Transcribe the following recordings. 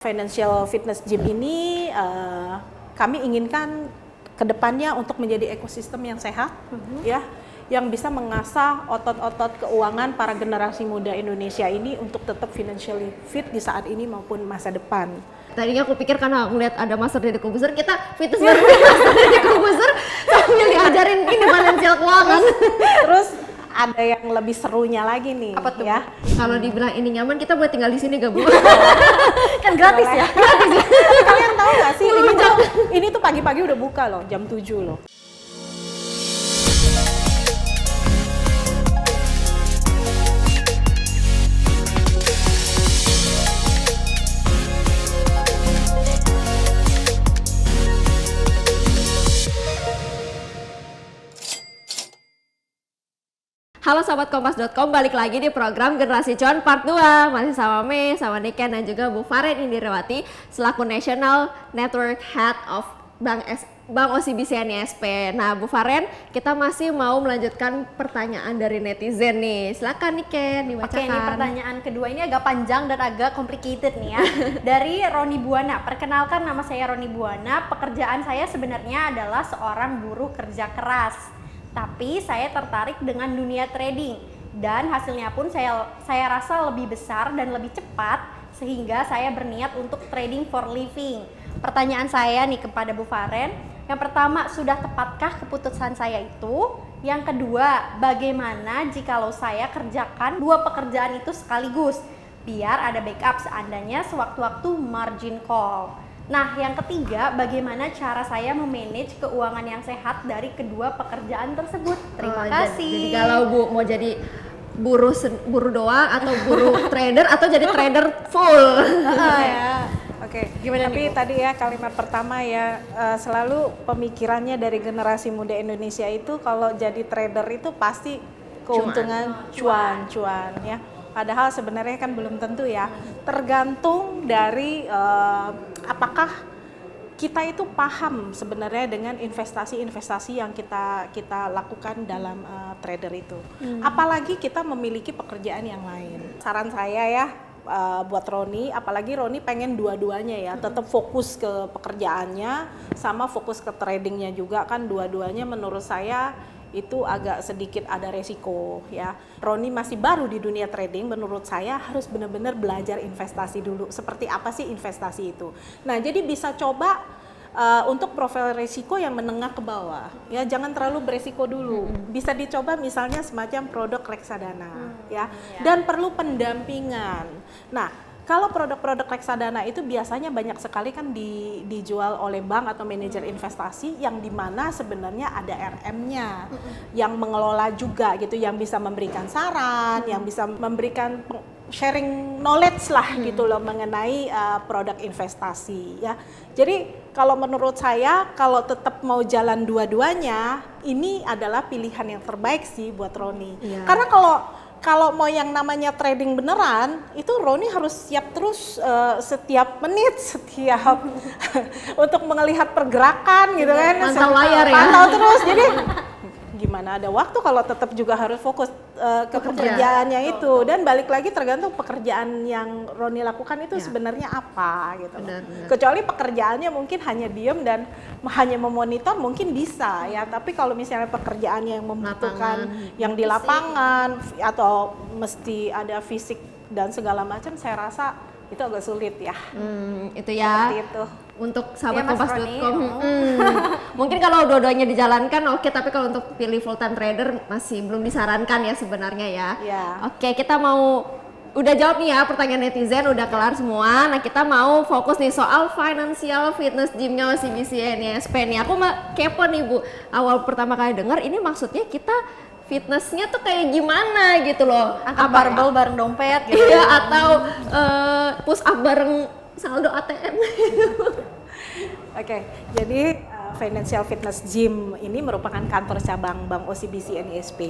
Financial Fitness Gym ini kami inginkan kedepannya untuk menjadi ekosistem yang sehat, ya, yang bisa mengasah otot-otot keuangan para generasi muda Indonesia ini untuk tetap financially fit di saat ini maupun masa depan. Tadinya aku pikir karena ngeliat ada Master Deddy Corbuzier, kita fitness bareng Master Deddy Corbuzier sambil diajarin ini finansial keuangan. Terus ada yang lebih serunya lagi nih. Apa tuh? Ya? Kalau dibilang ini nyaman, kita boleh tinggal di sini gak, Bu? Kan gratis ya? Gratis. Kalian tahu gak sih, ini tuh pagi-pagi udah buka loh, jam 7 loh. Halo Sobat Kompas.com, balik lagi di program Generasi Cuan Part 2. Masih sama Me, sama Niken dan juga Bu Faren Indirawati selaku National Network Head of Bank OCBC NISP. Nah Bu Faren, kita masih mau melanjutkan pertanyaan dari netizen nih. Silakan Niken, dibacakan. Oke, ini pertanyaan kedua ini agak panjang dan agak complicated nih ya. Dari Roni Buana. Perkenalkan, nama saya Roni Buana. Pekerjaan saya sebenarnya adalah seorang buruh kerja keras. Tapi saya tertarik dengan dunia trading dan hasilnya pun saya rasa lebih besar dan lebih cepat sehingga saya berniat untuk trading for living. Pertanyaan saya nih kepada Bu Faren, yang pertama, sudah tepatkah keputusan saya itu? Yang kedua, bagaimana jikalau saya kerjakan dua pekerjaan itu sekaligus biar ada backup seandainya sewaktu-waktu margin call. Nah, yang ketiga, bagaimana cara saya memanage keuangan yang sehat dari kedua pekerjaan tersebut? Terima kasih. Jadi kalau Bu mau jadi buruh doang atau buruh trader atau jadi trader full? Ya. Oke, gimana tapi nih, tadi ya kalimat pertama ya, selalu pemikirannya dari generasi muda Indonesia itu kalau jadi trader itu pasti keuntungan cuan ya. Padahal sebenarnya kan belum tentu ya, tergantung dari apakah kita itu paham sebenarnya dengan investasi-investasi yang kita lakukan dalam trader itu. Apalagi kita memiliki pekerjaan yang lain. Saran saya ya buat Roni, apalagi Roni pengen dua-duanya ya, tetap fokus ke pekerjaannya sama fokus ke tradingnya juga kan, dua-duanya menurut saya itu agak sedikit ada resiko ya. Roni masih baru di dunia trading, menurut saya harus benar-benar belajar investasi dulu. Seperti apa sih investasi itu? Nah, jadi bisa coba untuk profil risiko yang menengah ke bawah ya, jangan terlalu beresiko dulu. Bisa dicoba misalnya semacam produk reksadana ya, dan perlu pendampingan. Nah, kalau produk-produk reksadana itu biasanya banyak sekali kan dijual oleh bank atau manajer investasi yang dimana sebenarnya ada RM-nya yang mengelola juga gitu, yang bisa memberikan saran, yang bisa memberikan sharing knowledge lah gitu loh mengenai produk investasi ya. Jadi kalau menurut saya kalau tetap mau jalan dua-duanya, ini adalah pilihan yang terbaik sih buat Roni. Karena kalau mau yang namanya trading beneran, itu Roni harus siap terus setiap menit, setiap untuk melihat pergerakan gitu kan. Pantau layar ya. Pantau terus, jadi gimana ada waktu kalau tetap juga harus fokus ke pekerjaannya itu. Dan balik lagi tergantung pekerjaan yang Roni lakukan itu sebenarnya apa gitu. Benar. Kecuali pekerjaannya mungkin hanya diem dan hanya memonitor mungkin bisa ya, tapi kalau misalnya pekerjaannya yang membutuhkan yang di lapangan atau mesti ada fisik dan segala macam, saya rasa itu agak sulit ya. Itu ya. Seperti itu. Untuk sahabat Ya, Mas Kompas.com, mungkin kalau dua-duanya dijalankan oke, tapi kalau untuk pilih full time trader masih belum disarankan ya sebenarnya ya. Oke, kita mau udah jawab nih ya pertanyaan netizen, udah kelar semua. Nah, kita mau fokus nih soal financial fitness gymnya OCBC NISP nih. Aku kepo nih Bu, awal pertama kali dengar ini maksudnya kita fitnessnya tuh kayak gimana gitu loh. Angkat barbel bareng dompet gitu. Iya, atau push up bareng saldo ATM. Oke, jadi Financial Fitness Gym ini merupakan kantor cabang Bank OCBC NISP,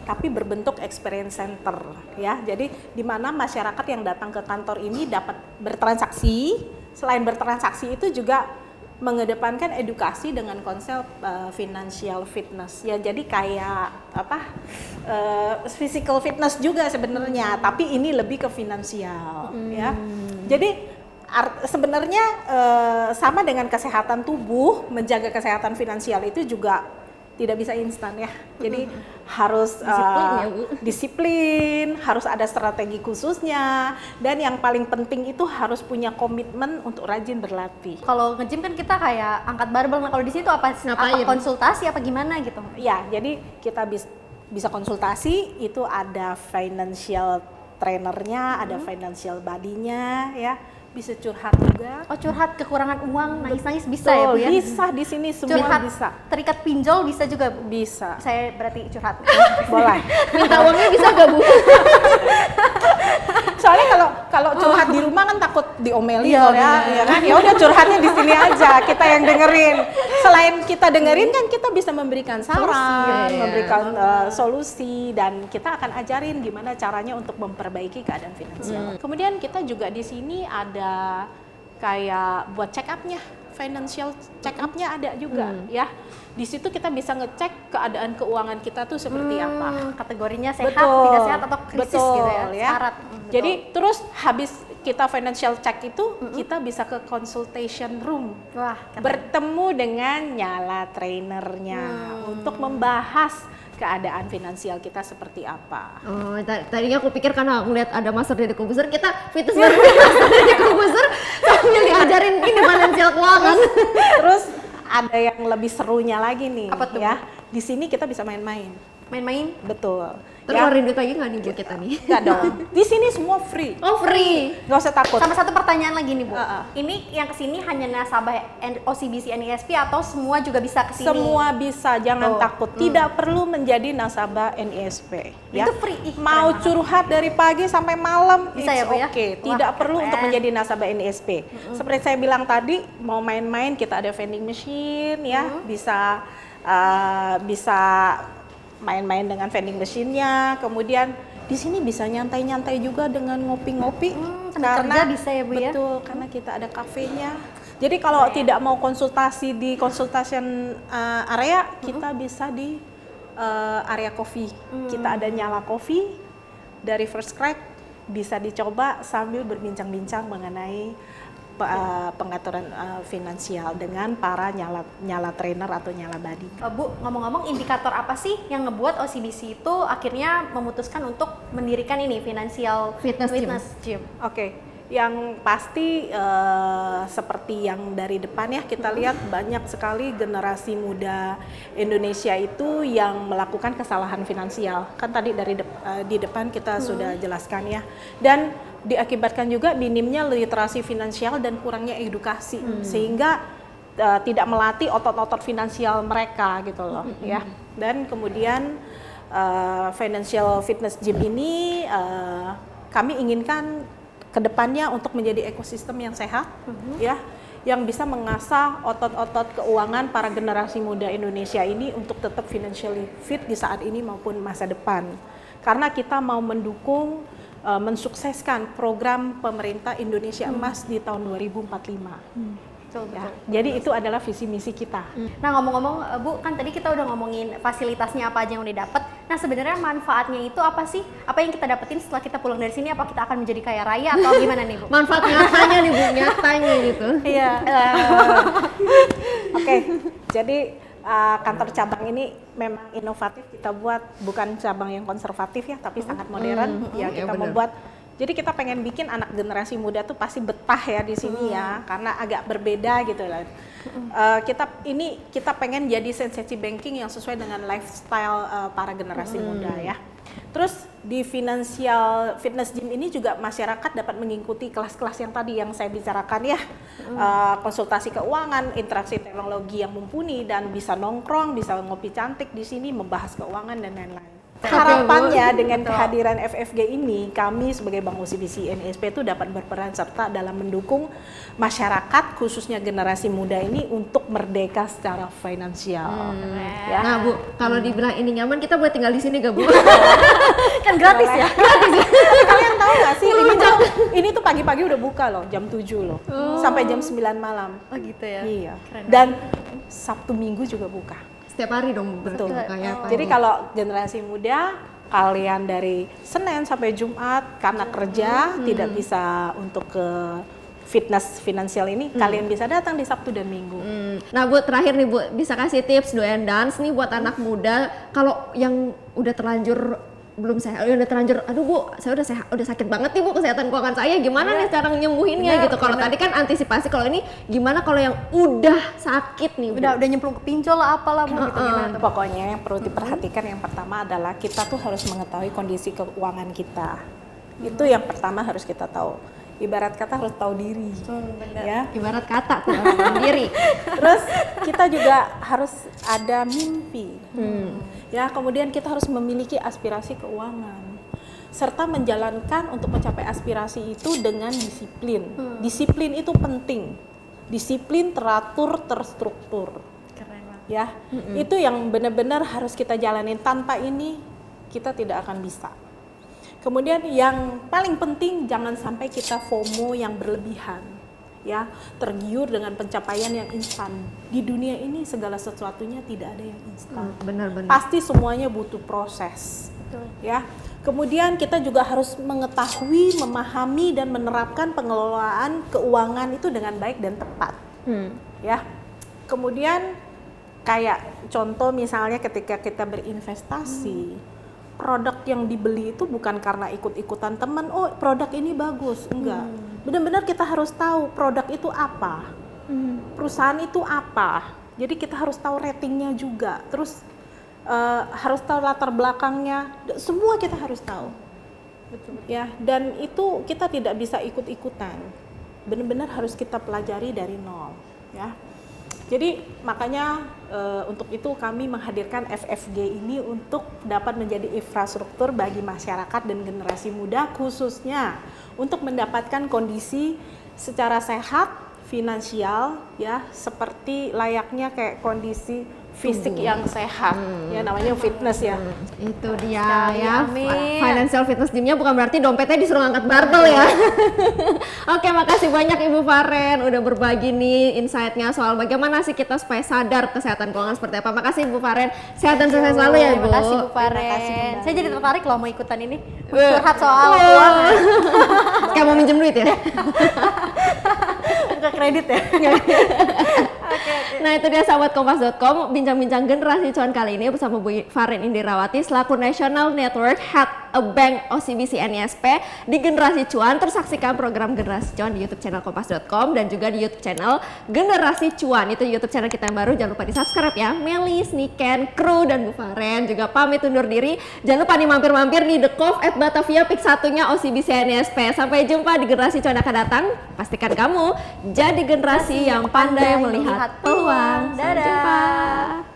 tapi berbentuk experience center ya. Jadi di mana masyarakat yang datang ke kantor ini dapat bertransaksi. Selain bertransaksi itu juga mengedepankan edukasi dengan konsep financial fitness ya. Jadi kayak physical fitness juga sebenarnya, tapi ini lebih ke finansial ya. Jadi sebenarnya sama dengan kesehatan tubuh, menjaga kesehatan finansial itu juga tidak bisa instan ya. Jadi harus Disiplin ya, Bu. disiplin, harus ada strategi khususnya, dan yang paling penting itu harus punya komitmen untuk rajin berlatih. Kalau nge-gym kan kita kayak angkat barbel. Nah, kalau di situ apa Ngapain? konsultasi apa gimana gitu? Ya, jadi kita bisa konsultasi, itu ada financial trainernya, ada financial buddy-nya ya. Bisa curhat juga. Oh, curhat kekurangan uang, nangis-nangis bisa ya, Bu ya? Bisa di sini semua Curhat bisa. terikat pinjol bisa juga, Bu? Bisa. Saya berarti curhat. Boleh. Minta uangnya bisa gak, Bu? Soalnya kalau curhat di rumah kan takut diomelin Iya, ya, ya kan? Ya udah curhatnya di sini aja, kita yang dengerin. Selain kita dengerin kan kita bisa memberikan saran, Iya. memberikan solusi, dan kita akan ajarin gimana caranya untuk memperbaiki keadaan finansial. Kemudian kita juga di sini ada kayak buat check up-nya, financial check up-nya ada juga ya. Di situ kita bisa ngecek keadaan keuangan kita tuh seperti apa. Kategorinya sehat, Betul, tidak sehat atau krisis betul, gitu ya? ya. Syarat. Jadi terus habis kita financial check itu kita bisa ke consultation room, Wah, bertemu dengan nyala trainernya untuk membahas keadaan finansial kita seperti apa. Oh, tadinya aku pikir karena ngeliat ada Master Deddy Corbuzier, kita fitness bareng Master Deddy Corbuzier sambil diajarin ini finansial keuangan. Terus ada yang lebih serunya lagi nih, Apa tuh, ya. Di sini kita bisa main-main. main-main. Betul. Terus keluarin duit lagi nggak nih Bu kita nih? Enggak dong. Di sini semua free. Oh, free. Nggak usah takut. Sama satu pertanyaan lagi nih, Bu. Heeh. Ini yang kesini hanya nasabah OCBC NISP atau semua juga bisa kesini? Semua bisa, jangan Tuh. takut. Tidak perlu menjadi nasabah NISP. Ya. Itu free. Ih, Mau keren banget. curhat dari pagi sampai malam, Bisa it's ya, Bu, ya? okay. Wah, Tidak perlu keren. untuk menjadi nasabah NISP. Seperti saya bilang tadi, mau main-main kita ada vending machine ya, bisa main-main dengan vending machine-nya. Kemudian di sini bisa nyantai-nyantai juga dengan ngopi-ngopi. sambil kerja bisa ya, Bu, ya? Betul, karena kita ada kafenya. Jadi kalau tidak mau konsultasi di consultation area, kita bisa di area kopi. Kita ada nyala kopi dari First Crack, bisa dicoba sambil berbincang-bincang mengenai pengaturan finansial dengan para nyala trainer atau nyala buddy. Bu, ngomong-ngomong, indikator apa sih yang ngebuat OCBC itu akhirnya memutuskan untuk mendirikan ini financial Fitness gym? Oke, yang pasti seperti yang dari depan ya, kita lihat banyak sekali generasi muda Indonesia itu yang melakukan kesalahan finansial. Kan tadi di depan kita sudah jelaskan ya. Dan diakibatkan juga minimnya literasi finansial dan kurangnya edukasi, sehingga tidak melatih otot-otot finansial mereka gitu loh ya. Dan kemudian financial fitness gym ini kami inginkan kedepannya untuk menjadi ekosistem yang sehat ya, yang bisa mengasah otot-otot keuangan para generasi muda Indonesia ini untuk tetap financially fit di saat ini maupun masa depan. Karena kita mau mendukung mensukseskan program pemerintah Indonesia Emas di tahun 2045. Betul, Ya, betul. jadi itu adalah visi misi kita. Nah, ngomong-ngomong, Bu, kan tadi kita udah ngomongin fasilitasnya apa aja yang udah dapet. Nah, sebenarnya manfaatnya itu apa sih? Apa yang kita dapetin setelah kita pulang dari sini? Apa kita akan menjadi kaya raya atau gimana nih, Bu? Manfaat nyatanya nih Bu, nyatanya gitu. Iya. Oke, jadi kantor cabang ini memang inovatif kita buat, bukan cabang yang konservatif ya, tapi sangat modern ya ya kita benar. membuat. Jadi kita pengen bikin anak generasi muda tuh pasti betah ya di sini ya, karena agak berbeda gitu lah. Kita pengen jadi sensasi banking yang sesuai dengan lifestyle para generasi muda ya. Terus di financial fitness gym ini juga masyarakat dapat mengikuti kelas-kelas yang tadi yang saya bicarakan ya, konsultasi keuangan, interaksi teknologi yang mumpuni, dan bisa nongkrong, bisa ngopi cantik di sini, membahas keuangan dan lain-lain. Harapannya dengan kehadiran FFG ini, kami sebagai Bank OCBC NISP itu dapat berperan serta dalam mendukung masyarakat, khususnya generasi muda ini untuk merdeka secara finansial. Ya. Nah Bu, kalau dibilang ini nyaman, kita boleh tinggal di sini gak Bu? Kan gratis ya? Kalian tahu nggak sih, ini tuh pagi-pagi udah buka loh, jam 7 loh, sampai jam 9 malam. Oh gitu ya? Iya. Keren Dan Sabtu Minggu juga buka. Setiap hari dong Betul. kayak apa? Jadi kalau generasi muda, kalian dari Senin sampai Jumat karena kerja tidak bisa untuk ke fitness finansial ini, kalian bisa datang di Sabtu dan Minggu. Nah Bu, terakhir nih Bu, bisa kasih tips do and dance nih buat anak muda kalau yang udah terlanjur belum sehat, udah terlanjur, aduh Bu, saya udah sehat, udah sakit banget nih Bu kesehatan keuangan saya, gimana nih cara nyembuhinnya gitu. Kalau tadi kan antisipasi, kalau ini gimana kalau yang udah sakit nih Bu? Udah nyemplung ke pinjol lah apalah Bu gitu, gimana tuh? Pokoknya yang perlu diperhatikan yang pertama adalah kita tuh harus mengetahui kondisi keuangan kita. Itu yang pertama harus kita tahu. Ibarat kata harus tahu diri, ya. Ibarat kata tuh tahu diri. Terus kita juga harus ada mimpi, ya. Kemudian kita harus memiliki aspirasi keuangan, serta menjalankan untuk mencapai aspirasi itu dengan disiplin. Disiplin itu penting, disiplin teratur, terstruktur. Keren banget. Ya, itu yang benar-benar harus kita jalanin. Tanpa ini kita tidak akan bisa. Kemudian yang paling penting jangan sampai kita FOMO yang berlebihan, ya, tergiur dengan pencapaian yang instan. Di dunia ini segala sesuatunya tidak ada yang instan. Benar-benar. Pasti semuanya butuh proses, ya. Kemudian kita juga harus mengetahui, memahami dan menerapkan pengelolaan keuangan itu dengan baik dan tepat, ya. Kemudian kayak contoh misalnya ketika kita berinvestasi. Produk yang dibeli itu bukan karena ikut-ikutan teman, oh produk ini bagus, enggak. Benar-benar kita harus tahu produk itu apa, perusahaan itu apa. Jadi kita harus tahu ratingnya juga, terus harus tahu latar belakangnya, semua kita harus tahu. Betul. Ya, dan itu kita tidak bisa ikut-ikutan, benar-benar harus kita pelajari dari nol, ya. Jadi makanya untuk itu kami menghadirkan FFG ini untuk dapat menjadi infrastruktur bagi masyarakat dan generasi muda, khususnya untuk mendapatkan kondisi secara sehat finansial, ya, seperti layaknya kayak kondisi fisik yang sehat, ya, namanya fitness, ya. Itu dia ya, amin. financial fitness gymnya bukan berarti dompetnya disuruh angkat barbel ya. Oke, makasih banyak Ibu Faren udah berbagi nih insight-nya soal bagaimana sih kita supaya sadar kesehatan keuangan seperti apa. Makasih Ibu Faren, sehat dan sukses selalu ya Ibu. Terima kasih Bu Faren. Terima kasih kembali. Saya jadi tertarik loh mau ikutan ini, curhat soal keuangan. Kayak mau minjem duit ya. Buka kredit ya. Nah itu dia sahabat kompas.com, bincang-bincang generasi cuan kali ini bersama Bu Faren Indirawati selaku National Network Head a Bank OCBC NISP di Generasi Cuan. Terus saksikan program Generasi Cuan di YouTube channel kompas.com dan juga di YouTube channel Generasi Cuan, itu YouTube channel kita yang baru, jangan lupa di subscribe ya. Melis, Niken, Kru dan Bu Faren juga pamit undur diri. Jangan lupa nih mampir-mampir di The Cove at Batavia Pik satunya OCBC NISP. Sampai jumpa di Generasi Cuan akan datang. Pastikan kamu jadi generasi yang pandai melihat peluang. Dadah. Sampai jumpa.